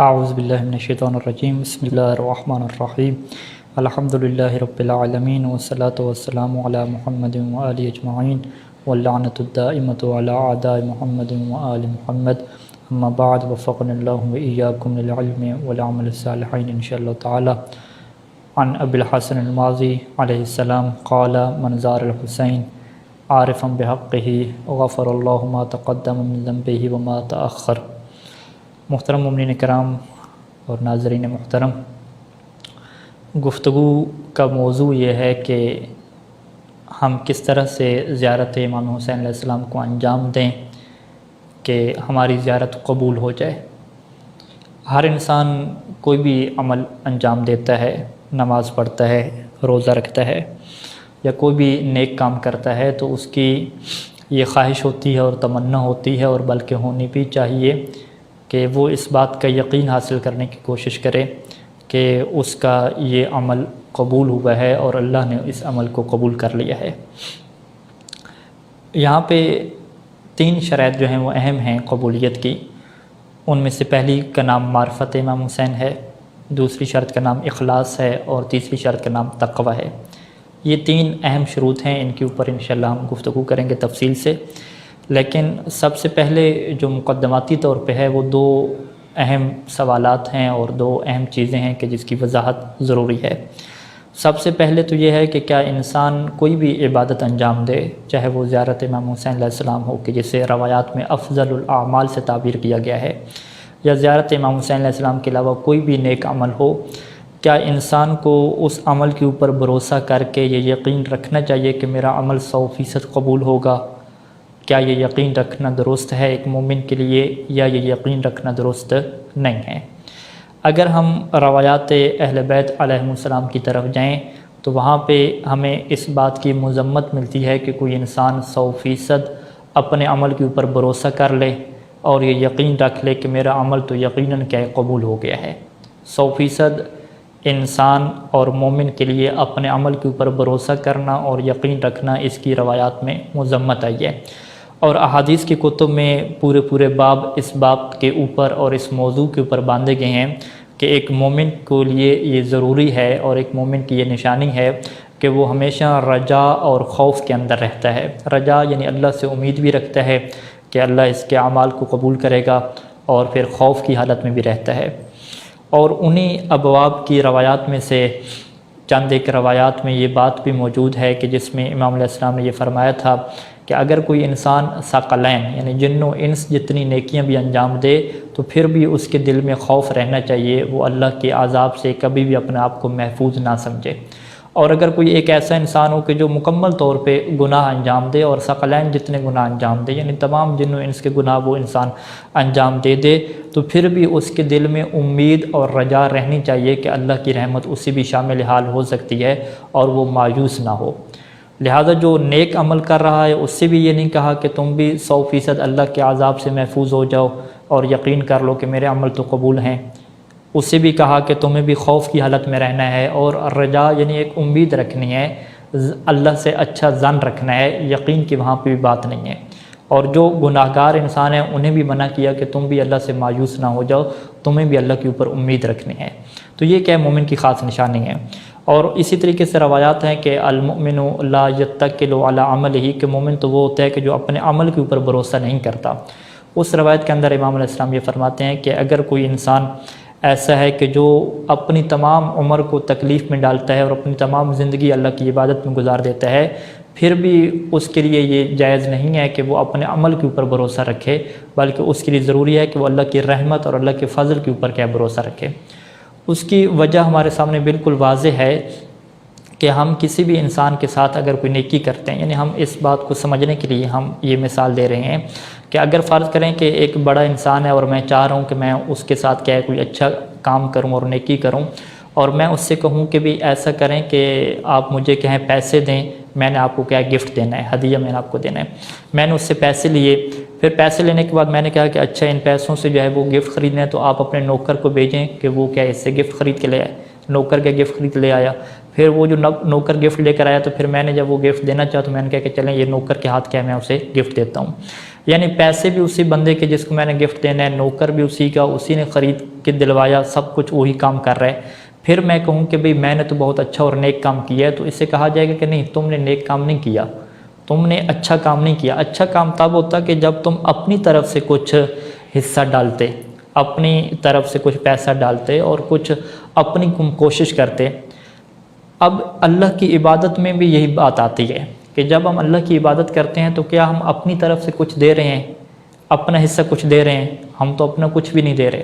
اعوذ باللہ من الشیطان الرجیم بسم اللہ الرحمن الرحیم الحمدللہ رب العالمین والصلاة والسلام علی محمد وآلہ اجمعین واللعنۃ الدائمۃ علی اعداء محمد وآل محمد اما بعد وفقنا اللہ وإیاکم للعلم والعمل الصالحین انشاءاللہ تعالی. عن ابی الحسن الماضی علیہ السلام قال من زار الحسین عارفا بحقہ غفر اللہ ما تقدم من ذنبہ وما تأخر. محترم مومنین کرام اور ناظرین محترم، گفتگو کا موضوع یہ ہے کہ ہم کس طرح سے زیارت امام حسین علیہ السلام کو انجام دیں کہ ہماری زیارت قبول ہو جائے. ہر انسان کوئی بھی عمل انجام دیتا ہے، نماز پڑھتا ہے، روزہ رکھتا ہے یا کوئی بھی نیک کام کرتا ہے تو اس کی یہ خواہش ہوتی ہے اور تمنا ہوتی ہے اور بلکہ ہونی بھی چاہیے کہ وہ اس بات کا یقین حاصل کرنے کی کوشش کرے کہ اس کا یہ عمل قبول ہوا ہے اور اللہ نے اس عمل کو قبول کر لیا ہے. یہاں پہ 3 شرائط جو ہیں وہ اہم ہیں قبولیت کی. ان میں سے پہلی کا نام معرفت امام حسین ہے، دوسری شرط کا نام اخلاص ہے اور تیسری شرط کا نام تقوی ہے. یہ 3 اہم شروط ہیں، ان کے اوپر انشاءاللہ ہم گفتگو کریں گے تفصیل سے. لیکن سب سے پہلے جو مقدماتی طور پہ ہے وہ 2 اہم سوالات ہیں اور 2 اہم چیزیں ہیں کہ جس کی وضاحت ضروری ہے. سب سے پہلے تو یہ ہے کہ کیا انسان کوئی بھی عبادت انجام دے، چاہے وہ زیارت امام حسین علیہ السلام ہو کہ جسے روایات میں افضل الاعمال سے تعبیر کیا گیا ہے، یا زیارت امام حسین علیہ السلام کے علاوہ کوئی بھی نیک عمل ہو، کیا انسان کو اس عمل کے اوپر بھروسہ کر کے یہ یقین رکھنا چاہیے کہ میرا عمل 100% قبول ہوگا؟ کیا یہ یقین رکھنا درست ہے ایک مومن کے لیے یا یہ یقین رکھنا درست نہیں ہے؟ اگر ہم روایات اہل بیت علیہم السلام کی طرف جائیں تو وہاں پہ ہمیں اس بات کی مذمت ملتی ہے کہ کوئی انسان 100% اپنے عمل کے اوپر بھروسہ کر لے اور یہ یقین رکھ لے کہ میرا عمل تو یقیناً کیا قبول ہو گیا ہے. 100% انسان اور مومن کے لیے اپنے عمل کے اوپر بھروسہ کرنا اور یقین رکھنا اس کی روایات میں مذمت آئی ہے. اور احادیث کی کتب میں پورے باب اس باب کے اوپر اور اس موضوع کے اوپر باندھے گئے ہیں کہ ایک مومن کے لیے یہ ضروری ہے اور ایک مومن کی یہ نشانی ہے کہ وہ ہمیشہ رجا اور خوف کے اندر رہتا ہے. رجا یعنی اللہ سے امید بھی رکھتا ہے کہ اللہ اس کے اعمال کو قبول کرے گا، اور پھر خوف کی حالت میں بھی رہتا ہے. اور انہی ابواب کی روایات میں سے چند ایک روایات میں یہ بات بھی موجود ہے کہ جس میں امام علیہ السلام نے یہ فرمایا تھا کہ اگر کوئی انسان ثقلین یعنی جن و انس جتنی نیکیاں بھی انجام دے تو پھر بھی اس کے دل میں خوف رہنا چاہیے، وہ اللہ کے عذاب سے کبھی بھی اپنے آپ کو محفوظ نہ سمجھے. اور اگر کوئی ایک ایسا انسان ہو کہ جو مکمل طور پہ گناہ انجام دے اور ثقلین جتنے گناہ انجام دے یعنی تمام جن و انس کے گناہ وہ انسان انجام دے تو پھر بھی اس کے دل میں امید اور رجا رہنی چاہیے کہ اللہ کی رحمت اسی بھی شامل حال ہو سکتی ہے اور وہ مایوس نہ ہو. لہذا جو نیک عمل کر رہا ہے اس سے بھی یہ نہیں کہا کہ تم بھی 100% اللہ کے عذاب سے محفوظ ہو جاؤ اور یقین کر لو کہ میرے عمل تو قبول ہیں. اس سے بھی کہا کہ تمہیں بھی خوف کی حالت میں رہنا ہے اور رجا یعنی ایک امید رکھنی ہے، اللہ سے اچھا ظن رکھنا ہے، یقین کی وہاں پہ بھی بات نہیں ہے. اور جو گناہ گار انسان ہیں انہیں بھی منع کیا کہ تم بھی اللہ سے مایوس نہ ہو جاؤ، تمہیں بھی اللہ کے اوپر امید رکھنی ہے. تو یہ کیا مومن کی خاص نشانی ہے. اور اسی طریقے سے روایات ہیں کہ المؤمن لا یتکل علی عملہ، کہ مومن تو وہ ہوتا ہے کہ جو اپنے عمل کے اوپر بھروسہ نہیں کرتا. اس روایت کے اندر امام علیہ السلام یہ فرماتے ہیں کہ اگر کوئی انسان ایسا ہے کہ جو اپنی تمام عمر کو تکلیف میں ڈالتا ہے اور اپنی تمام زندگی اللہ کی عبادت میں گزار دیتا ہے، پھر بھی اس کے لیے یہ جائز نہیں ہے کہ وہ اپنے عمل کے اوپر بھروسہ رکھے، بلکہ اس کے لیے ضروری ہے کہ وہ اللہ کی رحمت اور اللہ کے فضل کے اوپر کیا بھروسہ رکھے. اس کی وجہ ہمارے سامنے بالکل واضح ہے کہ ہم کسی بھی انسان کے ساتھ اگر کوئی نیکی کرتے ہیں، یعنی ہم اس بات کو سمجھنے کے لیے ہم یہ مثال دے رہے ہیں کہ اگر فرض کریں کہ ایک بڑا انسان ہے اور میں چاہ رہا ہوں کہ میں اس کے ساتھ کیا ہے کوئی اچھا کام کروں اور نیکی کروں، اور میں اس سے کہوں کہ بھی ایسا کریں کہ آپ مجھے کہیں پیسے دیں، میں نے آپ کو کیا گفٹ دینا ہے، ہدیہ میں نے آپ کو دینا ہے. میں نے اس سے پیسے لیے، پھر پیسے لینے کے بعد میں نے کہا کہ اچھا ان پیسوں سے جو ہے وہ گفٹ خریدنا ہے تو آپ اپنے نوکر کو بھیجیں کہ وہ کیا اس سے گفٹ خرید کے لے آئے. نوکر کے گفٹ خرید لے آیا، پھر وہ جو نوکر گفٹ لے کر آیا تو پھر میں نے جب وہ گفٹ دینا چاہا تو میں نے کہا کہ چلیں یہ نوکر کے ہاتھ کیا میں اسے گفٹ دیتا ہوں. یعنی پیسے بھی اسی بندے کے جس کو میں نے گفٹ دینا ہے، نوکر بھی اسی کا، اسی نے خرید کے دلوایا، سب کچھ وہی کام کر رہا ہے، پھر میں کہوں کہ بھئی میں نے تو بہت اچھا اور نیک کام کیا ہے، تو اس سے کہا جائے گا کہ نہیں، تم نے نیک کام نہیں کیا، تم نے اچھا کام نہیں کیا۔ اچھا کام تب ہوتا کہ جب تم اپنی طرف سے کچھ حصہ ڈالتے، اپنی طرف سے کچھ پیسہ ڈالتے اور کچھ اپنی کوشش کرتے۔ اب اللہ کی عبادت میں بھی یہی بات آتی ہے کہ جب ہم اللہ کی عبادت کرتے ہیں تو کیا ہم اپنی طرف سے کچھ دے رہے ہیں، اپنا حصہ کچھ دے رہے ہیں؟ ہم تو اپنا کچھ بھی نہیں دے رہے۔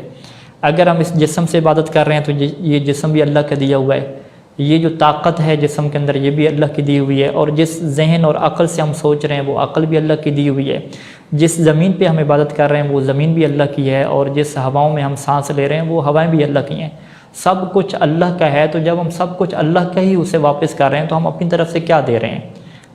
اگر ہم اس جسم سے عبادت کر رہے ہیں تو یہ جسم بھی اللہ کا دیا ہوا ہے، یہ جو طاقت ہے جسم کے اندر یہ بھی اللہ کی دی ہوئی ہے، اور جس ذہن اور عقل سے ہم سوچ رہے ہیں وہ عقل بھی اللہ کی دی ہوئی ہے، جس زمین پہ ہم عبادت کر رہے ہیں وہ زمین بھی اللہ کی ہے، اور جس ہواؤں میں ہم سانس لے رہے ہیں وہ ہوائیں بھی اللہ کی ہیں، سب کچھ اللہ کا ہے۔ تو جب ہم سب کچھ اللہ کا ہی اسے واپس کر رہے ہیں تو ہم اپنی طرف سے کیا دے رہے ہیں؟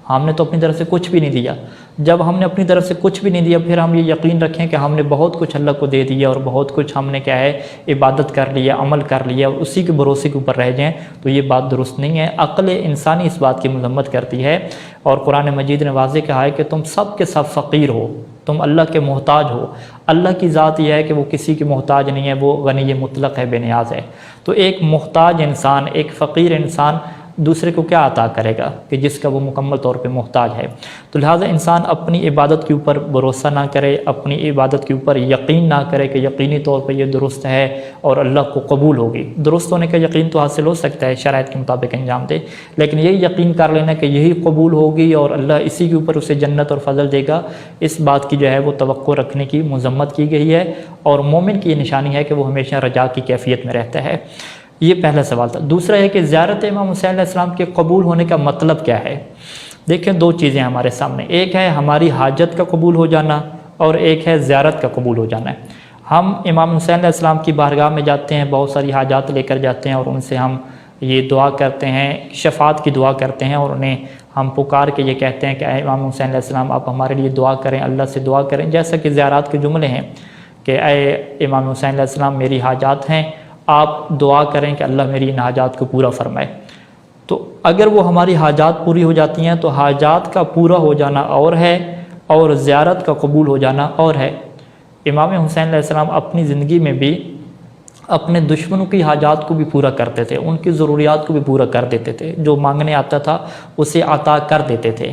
ہم نے تو اپنی طرف سے کچھ بھی نہیں دیا۔ جب ہم نے اپنی طرف سے کچھ بھی نہیں دیا، پھر ہم یہ یقین رکھیں کہ ہم نے بہت کچھ اللہ کو دے دیا اور بہت کچھ ہم نے کیا ہے عبادت کر لیا، عمل کر لیا، اور اسی کے بھروسے کے اوپر رہ جائیں، تو یہ بات درست نہیں ہے۔ عقل انسانی اس بات کی مذمت کرتی ہے، اور قرآن مجید نے واضح کہا ہے کہ تم سب کے سب فقیر ہو، تم اللہ کے محتاج ہو۔ اللہ کی ذات یہ ہے کہ وہ کسی کے محتاج نہیں ہے، وہ غنی مطلق ہے، بے نیاز ہے۔ تو ایک محتاج انسان، ایک فقیر انسان دوسرے کو کیا عطا کرے گا کہ جس کا وہ مکمل طور پہ محتاج ہے؟ تو لہٰذا انسان اپنی عبادت کے اوپر بھروسہ نہ کرے، اپنی عبادت کے اوپر یقین نہ کرے کہ یقینی طور پہ یہ درست ہے اور اللہ کو قبول ہوگی۔ درست ہونے کا یقین تو حاصل ہو سکتا ہے، شرائط کے مطابق انجام دے، لیکن یہی یقین کر لینا کہ یہی قبول ہوگی اور اللہ اسی کے اوپر اسے جنت اور فضل دے گا، اس بات کی جو ہے وہ توقع رکھنے کی مذمت کی گئی ہے، اور مومن کی یہ نشانی ہے کہ وہ ہمیشہ رجا کی کیفیت میں رہتا ہے۔ یہ پہلا سوال تھا۔ دوسرا ہے کہ زیارت امام حسین علیہ السلام کے قبول ہونے کا مطلب کیا ہے؟ دیکھیں، دو چیزیں ہمارے سامنے، ایک ہے ہماری حاجت کا قبول ہو جانا اور ایک ہے زیارت کا قبول ہو جانا ہے۔ ہم امام حسین علیہ السلام کی بارگاہ میں جاتے ہیں، بہت ساری حاجات لے کر جاتے ہیں اور ان سے ہم یہ دعا کرتے ہیں، شفاعت کی دعا کرتے ہیں، اور انہیں ہم پکار کے یہ کہتے ہیں کہ اے امام حسین علیہ السلام آپ ہمارے لیے دعا کریں، اللہ سے دعا کریں، جیسا کہ زیارات کے جملے ہیں کہ اے امام حسین علیہ السلام میری حاجات ہیں، آپ دعا کریں کہ اللہ میری ان حاجات کو پورا فرمائے۔ تو اگر وہ ہماری حاجات پوری ہو جاتی ہیں تو حاجات کا پورا ہو جانا اور ہے، اور زیارت کا قبول ہو جانا اور ہے۔ امام حسین علیہ السلام اپنی زندگی میں بھی اپنے دشمنوں کی حاجات کو بھی پورا کرتے تھے، ان کی ضروریات کو بھی پورا کر دیتے تھے، جو مانگنے آتا تھا اسے عطا کر دیتے تھے،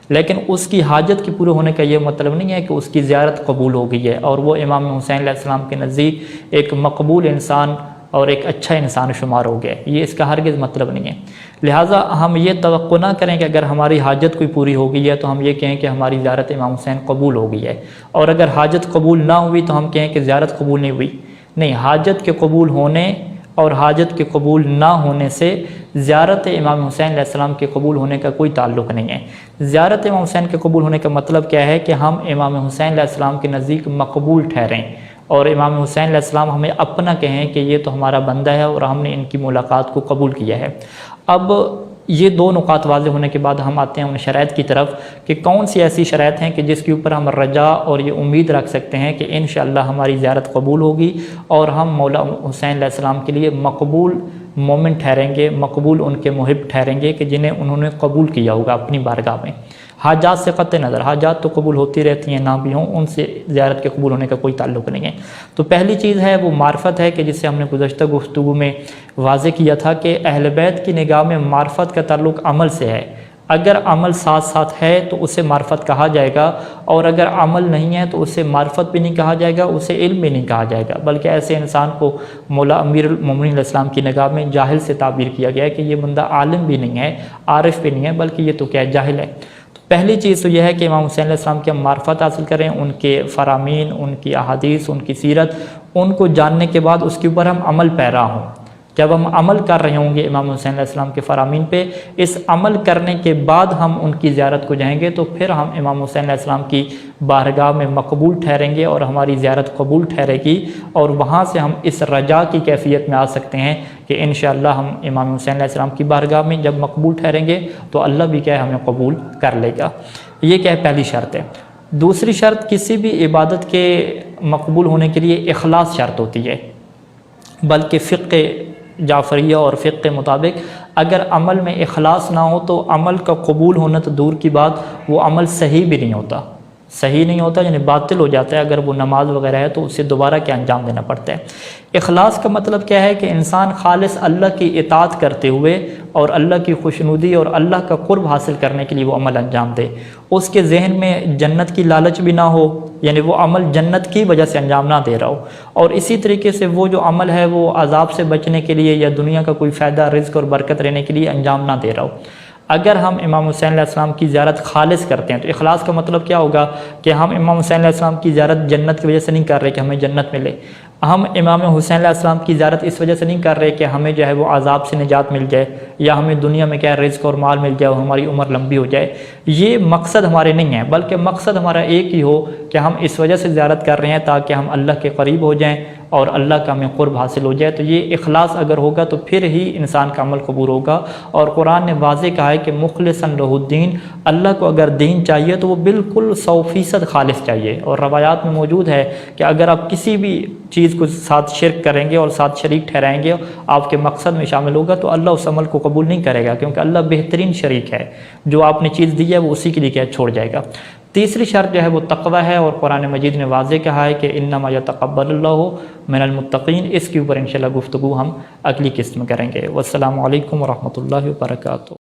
لیکن اس کی حاجت کے پورے ہونے کا یہ مطلب نہیں ہے کہ اس کی زیارت قبول ہو گئی ہے اور وہ امام حسین علیہ السلام کے نزدیک ایک مقبول انسان اور ایک اچھا انسان شمار ہو گیا، یہ اس کا ہرگز مطلب نہیں ہے۔ لہٰذا ہم یہ توقع نہ کریں کہ اگر ہماری حاجت کوئی پوری ہو گئی ہے تو ہم یہ کہیں کہ ہماری زیارت امام حسین قبول ہو گئی ہے، اور اگر حاجت قبول نہ ہوئی تو ہم کہیں کہ زیارت قبول نہیں ہوئی۔ نہیں، حاجت کے قبول ہونے اور حاجت کے قبول نہ ہونے سے زیارت امام حسین علیہ السلام کے قبول ہونے کا کوئی تعلق نہیں ہے۔ زیارت امام حسین کے قبول ہونے کا مطلب کیا ہے کہ ہم امام حسین علیہ السلام کے نزدیک مقبول ٹھہریں، اور امام حسین علیہ السلام ہمیں اپنا کہیں کہ یہ تو ہمارا بندہ ہے اور ہم نے ان کی ملاقات کو قبول کیا ہے۔ اب یہ دو نکات واضح ہونے کے بعد ہم آتے ہیں ان شرائط کی طرف کہ کون سی ایسی شرائط ہیں کہ جس کے اوپر ہم رجا اور یہ امید رکھ سکتے ہیں کہ انشاءاللہ ہماری زیارت قبول ہوگی اور ہم مولا حسین علیہ السلام کے لیے مقبول مومن ٹھہریں گے، مقبول ان کے محب ٹھہریں گے کہ جنہیں انہوں نے قبول کیا ہوگا اپنی بارگاہ میں۔ حاجات سے قطع نظر، حاجات تو قبول ہوتی رہتی ہیں، نہ بھی ہوں، ان سے زیارت کے قبول ہونے کا کوئی تعلق نہیں ہے۔ تو پہلی چیز ہے وہ معرفت ہے کہ جس سے ہم نے گزشتہ گفتگو میں واضح کیا تھا کہ اہل بیت کی نگاہ میں معرفت کا تعلق عمل سے ہے۔ اگر عمل ساتھ ساتھ ہے تو اسے معرفت کہا جائے گا، اور اگر عمل نہیں ہے تو اسے معرفت بھی نہیں کہا جائے گا، اسے علم بھی نہیں کہا جائے گا، بلکہ ایسے انسان کو مولا امیر المومنین علیہ السلام کی نگاہ میں جاہل سے تعبیر کیا گیا ہے کہ یہ بندہ عالم بھی نہیں ہے، عارف بھی نہیں ہے، بلکہ یہ تو کیا ہے، جاہل ہے۔ پہلی چیز تو یہ ہے کہ امام حسین علیہ السلام کی ہم معرفت حاصل کریں، ان کے فرامین، ان کی احادیث، ان کی سیرت، ان کو جاننے کے بعد اس کے اوپر ہم عمل پیرا ہوں۔ جب ہم عمل کر رہے ہوں گے امام حسین علیہ السلام کے فرامین پہ، اس عمل کرنے کے بعد ہم ان کی زیارت کو جائیں گے تو پھر ہم امام حسین علیہ السلام کی بارگاہ میں مقبول ٹھہریں گے اور ہماری زیارت قبول ٹھہرے گی، اور وہاں سے ہم اس رجا کی کیفیت میں آ سکتے ہیں کہ انشاءاللہ ہم امام حسین علیہ السلام کی بارگاہ میں جب مقبول ٹھہریں گے تو اللہ بھی کیا ہے ہمیں قبول کر لے گا۔ یہ کیا ہے، پہلی شرط ہے۔ دوسری شرط، کسی بھی عبادت کے مقبول ہونے کے لیے اخلاص شرط ہوتی ہے، بلکہ فقہ جعفریہ اور فقہ کے مطابق اگر عمل میں اخلاص نہ ہو تو عمل کا قبول ہونا تو دور کی بات، وہ عمل صحیح بھی نہیں ہوتا، صحیح نہیں ہوتا، یعنی باطل ہو جاتا ہے۔ اگر وہ نماز وغیرہ ہے تو اسے دوبارہ کیا انجام دینا پڑتا ہے۔ اخلاص کا مطلب کیا ہے کہ انسان خالص اللہ کی اطاعت کرتے ہوئے اور اللہ کی خوشنودی اور اللہ کا قرب حاصل کرنے کے لیے وہ عمل انجام دے، اس کے ذہن میں جنت کی لالچ بھی نہ ہو، یعنی وہ عمل جنت کی وجہ سے انجام نہ دے رہا ہو، اور اسی طریقے سے وہ جو عمل ہے وہ عذاب سے بچنے کے لیے یا دنیا کا کوئی فائدہ، رزق اور برکت رہنے کے لیے انجام نہ دے رہا ہو۔ اگر ہم امام حسین علیہ السلام کی زیارت خالص کرتے ہیں تو اخلاص کا مطلب کیا ہوگا کہ ہم امام حسین علیہ السلام کی زیارت جنت کی وجہ سے نہیں کر رہے کہ ہمیں جنت ملے، ہم امام حسین علیہ السلام کی زیارت اس وجہ سے نہیں کر رہے کہ ہمیں جو ہے وہ عذاب سے نجات مل جائے یا ہمیں دنیا میں کیا رزق اور مال مل جائے اور ہماری عمر لمبی ہو جائے۔ یہ مقصد ہمارے نہیں ہے، بلکہ مقصد ہمارا ایک ہی ہو کہ ہم اس وجہ سے زیارت کر رہے ہیں تاکہ ہم اللہ کے قریب ہو جائیں اور اللہ کا ہمیں قرب حاصل ہو جائے۔ تو یہ اخلاص اگر ہوگا تو پھر ہی انسان کا عمل قبول ہوگا، اور قرآن نے واضح کہا ہے کہ مخلصاً لہ الدین، اللہ کو اگر دین چاہیے تو وہ بالکل 100% خالص چاہیے۔ اور روایات میں موجود ہے کہ اگر آپ کسی بھی چیز کو ساتھ شرک کریں گے اور ساتھ شریک ٹھہرائیں گے، آپ کے مقصد میں شامل ہوگا، تو اللہ اس عمل کو قبول نہیں کرے گا، کیونکہ اللہ بہترین شریک ہے۔ جو آپ نے چیز دی ہے وہ اسی کے لیے کیا چھوڑ جائے گا۔ تیسری شرط جو ہے وہ تقوی ہے، اور قرآن مجید نے واضح کہا ہے کہ انما یتقبل اللہ من المتقین۔ اس کے اوپر انشاءاللہ گفتگو ہم اگلی قسط میں کریں گے۔ والسلام علیکم ورحمۃ اللہ وبرکاتہ۔